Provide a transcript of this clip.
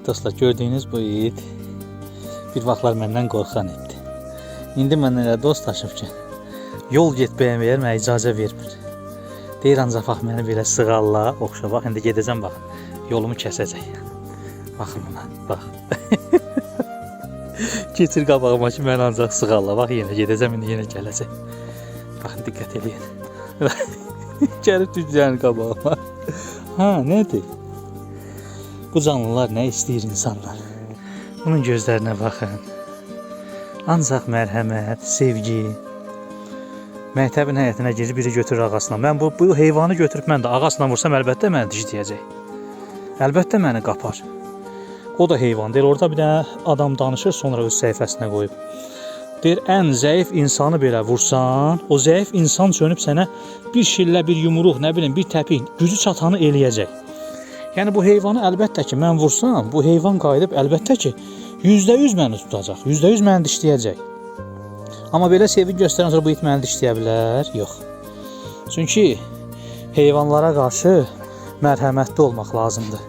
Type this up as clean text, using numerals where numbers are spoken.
Dostlar, gördüyünüz bu it bir vaxtlar məndən qorxan itdi. İndi mənlə elə dostlaşıb ki, yol getməyə mənə icazə vermir. Deyir ancaq bax məni belə sığalla, oxşa. Bax indi gedəcəm baxın. Yolumu kəsəcək. Baxın buna, bax. Keçir qabağıma ki, mən ancaq sığalla. Bax yenə gedəcəm, indi yenə gələcək. Baxın, diqqət eləyin. Gəlib düşəcək qabağıma. Ha, nədir? Bu canlılar nə istəyir insanlar? Bunun gözlərinə baxın. Ancaq mərhəmət, sevgi. Məktəbin həyətinə girir, biri götürür ağasına. Mən bu heyvanı götürüb mən də ağasına vursam, əlbəttə məni dişləyəcək. Əlbəttə məni qapar. O da heyvan deyir. Orada bir dənə adam danışır, sonra öz səhifəsinə qoyub. Deyir, ən zəif insanı belə vursan, o zəif insan sönüb sənə bir şillə, bir yumruq, nə bilim, bir təpik, gücü çatanı eləyəcək. Yəni bu heyvanı əlbəttə ki, mən vursam, bu heyvan qayıdıb əlbəttə ki, %100 məni tutacaq, %100 məni dişləyəcək. Amma belə sevgi göstərən sonra bu it məni dişləyə bilər? Yox. Çünki heyvanlara qarşı mərhəmətli olmaq lazımdır.